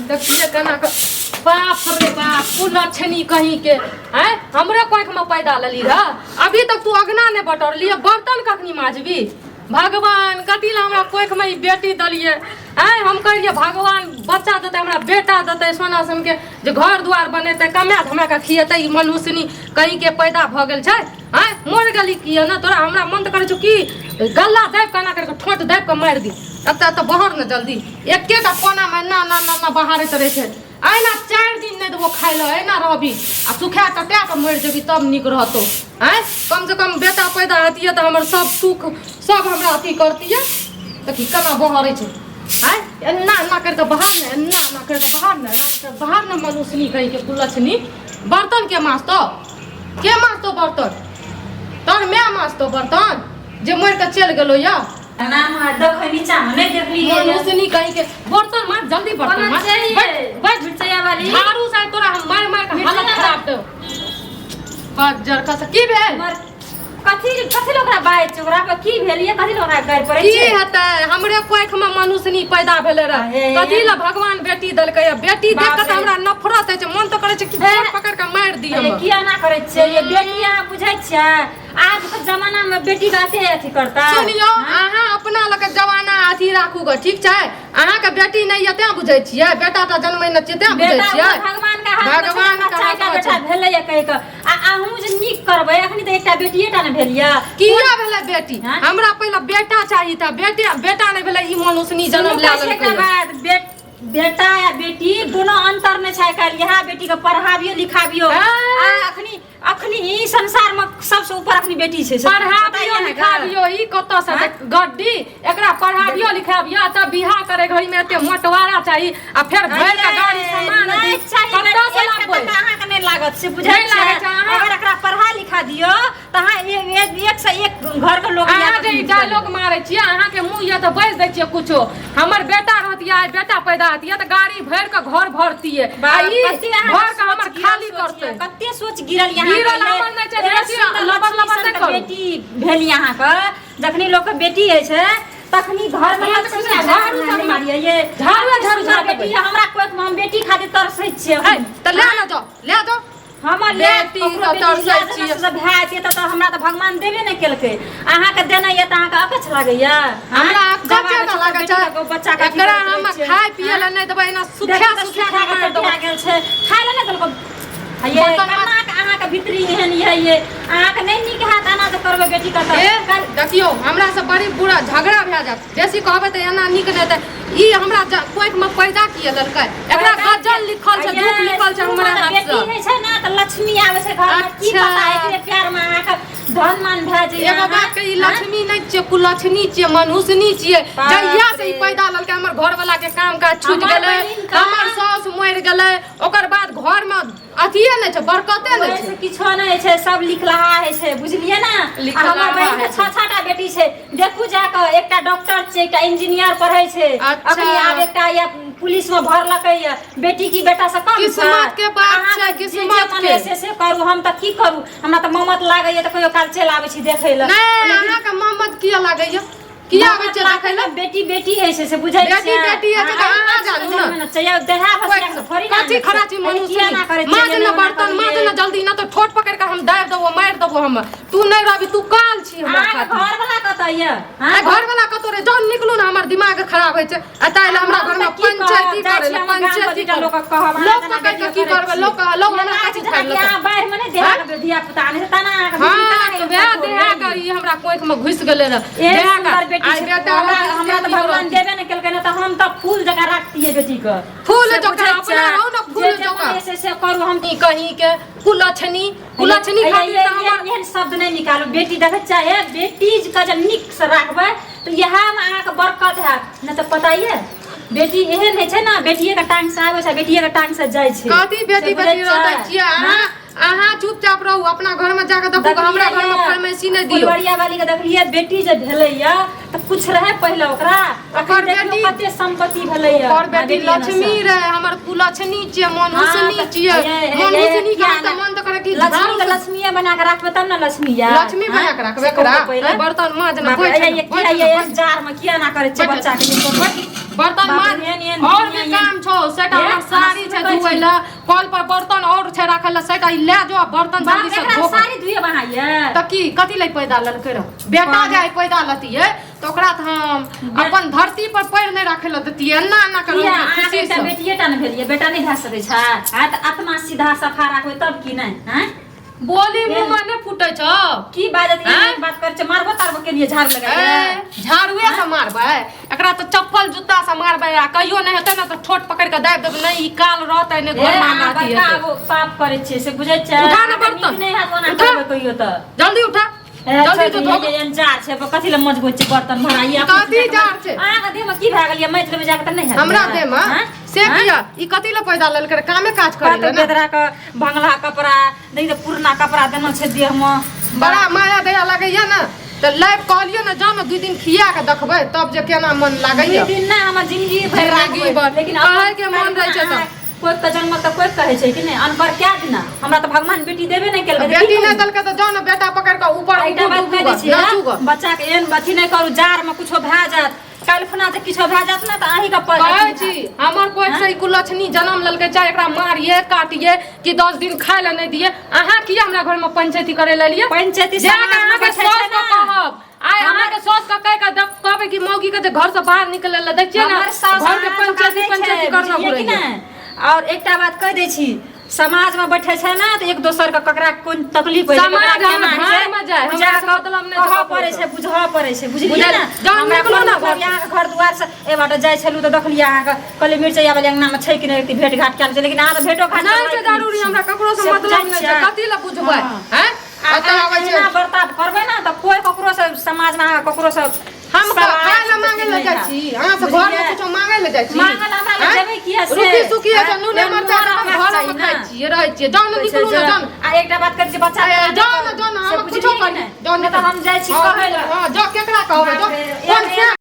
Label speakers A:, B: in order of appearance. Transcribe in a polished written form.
A: देखिए केना के बाप रे बाप कुलछनी कहीं के हैं हमरे कोख में पैदा लली रहा अभी तक तू अगना ने बटोरली बर्तन कखनी माजबी भगवान कथी ला हमरा कोख में ई बेटी दलिए हैं हम कहिए भगवान बच्चा देते हमरा बेटा देते सोना सन के जे घर द्वार बनेते कमा धमा के खिएते ई मनुष्यनी कहीं के पैदा भ गेल छै हैं मोर गली किए ना तोरा हमरा मन त करे छु की गल्ला दाब केना करके ठोट दाब के मार दी अब त बहर न जल्दी एकेटा कोना में ना ना ना बहारे करे छै आइना 4 दिन नहीं देबो खाइ लो एना रहबी आ सुखा टटा के मर जेबी तब निक रहतो हैं कम से कम बेटा पैदा हतिए त हमर सब सुख सब हमरा अथी करतिए त की केना बहरे छै हैं एना ना करके बाहर ने एना ना करके बाहर न मनुष्यनी कहि के कुलछनी बर्तन के मास तो बर्तन तोर मैं मास तो बर्तन जे मर के चल गेलो या
B: नाम देखै नीचा में नहीं देखली
A: मनुष्यनी कहि के बर्तन मास जल्दी बर्तन मास
B: बैठ बिचैया वाली
A: झाड़ू से तोरा हम मार के हालत खराब तो बजर का की भेल
B: कथी लोकरा बाय चोरा पे की भेलिए कथी लोकरा कर पड़े
A: की हेतै हमरे कोख में मनुष्यनी पैदा भेले रहे कथी ला भगवान बेटी दलकै बेटी देख के हमरा नफरत है मन तो करे छै कि पकड़ के मार दी हम
B: किया ना करे छै ये बेटी अहाँ बुझै छै आज के जमाना में बेटी गाते अथी करता
A: सुनियो अहाँ अपना लक जमाना अथी राखू ग ठीक छै अहाँ के बेटी नहीं यते बुझै छियै बेटा त जन्मै न छियै बुझै छियै
B: भगवान का बेटा भेलै कहि के आ अहूँ जे नीक करबै अखनी त एकटा बेटिएटा न भेलिया
A: किया भेलै बेटी हमरा पहिले बेटा चाहिए था बेटा नहीं भेलै ई मनुष्यनी जन्म ले लेलकै
B: बेटा या बेटी दोनों अंतर ने छै काल यहाँ बेटी के पढ़ाबियो लिखाबियो अखनी ई संसार में सबसे ऊपर अखनी बेटी छै
A: पढ़ाबियो लिखाबियो ई कत से गड्डी एकरा पढ़ाबियो लिखाबियो तब बियाह करे घड़ी में एते मोटवारा चाहिए आ फिर भर के गाड़ी सामान
B: नहीं चाहिए अहाँ के नहीं लागत से बुझै छै अगर एकरा पढ़ा लिखा दियो त अहाँ एक से एक घर के लोग
A: अहाँ जे डायलॉग मारै छियै अहाँ के मुंह या त बैस दै छियै कुछो हमर बेटा रहतिया बेटा पैदा हतिया त गाड़ी भर के घर भरतिए आ ई घर के हमर खाली करते
B: कते सोच गिरल यहाँ बेटी भेल यहाँ के जखनी लोग के बेटी है छै तखनी घर में झाड़ू मारिए ये झाड़ू बेटी हमरा कोई हम बेटी खातिर तरसै छियै
A: त ले जाओ
B: हमर बेटी तरसै छियै सब भाय छै त हमरा त भगवान देबे नै केलकै अहाँ के देना ये त अहाँ के अकछ लागैया
A: हमरा अकछ लागै छै बच्चा के एकरा हम खाय पिए ल नै देबै एना सुखा
B: मार देबा गेल छै खाय ल नै देलको ये अहाँ के भीतरी एहन ये अहाँ के नहीं नीक हाथ आना तो करबे बेटी का त
A: देखियो हमरा से बड़ी बुरा झगड़ा भै जात बेसी कहबे त एना नीक नै त ई हमरा कोख में पैदा किए ललकै एकरा गजल लिखल छै दुख लिखल छै हमरा हाथ से
B: बेटी है छै ना त लक्ष्मी आवे छै घर में की पता एकरे प्यार में अहाँ के धन मान भै जे
A: एगो बात के ई लक्ष्मी नै छै कुलछनी छै मनुष्यनी छै जहिया से ई पैदा ललकै हमर घर वाला के काम काज छूट गेलै हमर सास मर गेलै ओकर बाद घर में अथिए नै छै बरकते नै छै
B: किछो नै छै सब लिखलहा है छै बुझलिए ना हमर बहिन के 6-6टा बेटी छै देखू जाके एकटा डॉक्टर छै एकटा इंजीनियर पढ़ै छै अखनी आब एकटा या पुलिस में भरलकै या बेटी की बेटा से कम
A: किस्मत के बात छै किस्मत के
B: से करू हम त की करू हमरा त ममत लागै त कहियो काल चल आबै छी देखै ल
A: नै अहाँ के ममत किया लागै किया आबै छै देखै ल
B: बेटी है से बुझै छै
A: बेटी है त अहाँ जानू
B: ना चाहिए देहा भसिया के थोड़ी ना
A: कथि खराची मनुष्य ना करे माज न बर्तन माज न जल्दी ना तो ठोट पकड़ के हम दाब देबो मार देबो हम तू नै रहबी तू काल छी हमर खातिर
B: घर वाला कत ये
A: हां घर वाला कत रे जान निकलू ना हमर दिमाग खराब होय छै अताइल हमरा घर में पंचायती करे ल पंचायती
B: लोग कहब
A: लोग के की करबे लोग हमरा कथि खाइ ल
B: बाहर में नै देहा के दिया पुता ने तना के
A: हां वे देहा करी हमरा कोख में घुस गेले रे देहा का
B: हमरा त भगवान देबे न केलकै न त हम त फूल जका राखतिए बेटी के
A: फूल जका अपना रहू न फूल जका
B: से करू हम
A: कहीं के कुलछनी खातिर त हमर
B: एहन शब्द नै निकालू बेटी देखे चाहे बेटी के जब निक से राखबै त यहा में अहाँ के बरकत है न त पताइए बेटी एहन है छै ना बेटिए के टांग से आबै छै बेटिए के टांग से जाय छै
A: कथि बेटी रहै छियै अहाँ चुपचाप रहू अपना घर में जाके देखू हमरा घर में फरमाइशी नै दियो
B: बढ़िया वाली के देखलिए बेटी जे भेलैया त कुछ रहे पहिले ओकरा
A: ओकर बेटी
B: कते संपत्ति भेलैया
A: और बेटी लक्ष्मी रहे हमर कुलछनी छियै मनुष्यनी छियै मनुष्यनी के त मन त करे कि
B: लक्ष्मीए बना के राखबे तब न लक्ष्मी या
A: लक्ष्मी बना के राखबे एकरा बर्तन माज न
B: कोई जार में किया ना करे छै बच्चा के
A: बर्तन माज और भी काम छौ सेटा हमर साड़ी छै धुबै ल कल पर बर्तन और छै राखल सेटा ले जो बर्तन जल्दी से धो
B: साड़ी धुए बनाइए
A: त की कथि ले पैदा ललकै र बेटा जाय पैदा लतिए तो ओकरा त हम अपन धरती पर पैर नै राखे ल दतिए एना एना कर खुशी से
B: बेटिएटा न भेलिए बेटा नै भए सकै छै आ त आत्मा सीधा सफा राखबै तब की नै हैं
A: बोली मुंह में नै फुटै छ
B: की बाजत ई बात कर छ मारबो तारबो के लिए झाड़ लगाइए
A: झाड़ुए से मारबै एकरा त चप्पल जूता से मारबै आ कहियो नै हेतै न त ठोट पकड़ के दाब देबै नै ई काल रहतै नै घर में आती है
B: पाप करे छै से बुझै छै
A: उठा न बर्तन
B: नै हाथ ओना करबै कहियो त
A: जल्दी उठा जल्दी तो धो
B: ये जार छै कथि ल मजबूत छै बर्तन भराइए
A: कथि जार छै
B: आगा देह में की भए गेलिए मैच लेबे जाके त नै है
A: हमरा देह में से किया ई कथि ल पैदा लेल कर कामे काज करे
B: त बेदरा के भंगला कपड़ा नहीं त पुरना कपड़ा देना छै देह में
A: बड़ा माया दया लगैया न त लाइव कहलियो न जानो 2 दिन खिया के देखबै तब जे केना मन लागैया
B: 2 दिन ना हमर जिंदगी भर
A: लागी
B: लेकिन
A: कहे के मन रहै छै त
B: कोई त जन्म त कोई कहे छै कि नै अनकर क्या दिन हमरा त भगवान बेटी देबे नै केलकै
A: बेटी नै देलकै त जानो बेटा पकड़ के ऊपर
B: आइटा बात कह दै छी बच्चा के एन बथी नै करू जार में कुछो भए जात काल खुना त किछो भए जात ना त आही का पर
A: कहै छी हमर कोई से कुलछनी जन्म ललकै चाहे एकरा मारिए काटिए कि 10 दिन खाय ल नै दिए अहाँ की हमरा घर में पंचायती करे ल लिए
B: पंचायती
A: जाके अहाँ के सोच के कहब आय अहाँ के सोच के कह के कहबै कि मौगी के घर से बाहर निकले ल दै छियै ना घर के पंचायती करना पड़ै
B: और एकटा बात कह दै छी समाज में बैठे छै ना त एक दोसर के ककरा कोन तकलीफ होय
A: समाज घर में जाय हमरा मतलब नै
B: कह पड़े छै बुझा पड़े छै बुझलियै ना
A: जान निकलो ना
B: यहाँ घर दुआर से ए बाटे जाय छलु त देखलियै अहाँ के कले मिर्चैया वाले अंगना में छै कि नै भेट घाट कैल छै लेकिन अहाँ त भेटो घाट
A: नै छै जरूरी हमरा ककरो से मतलब नै छै कथि ल बुझबै हैं आता आबै छै
B: ना बर्ताव करबै ना त कोई ककरो से समाज में ककरो से
A: हम खाय ल मांगे ल जाइ छी अहाँ से घर में कुछो मांगे ल जाइ छी
B: मांगल हमरा ल जेबै किया से
A: रुकी सुकी है नूने मरचा घर में खाइ छी रहै छी जान निकलू ना जान
B: आ एकटा बात कर के बच्चा
A: जान हम कुछो कर जान
B: त हम जाइ छी कहै ल
A: हां जा केकरा कहबै जा कोन से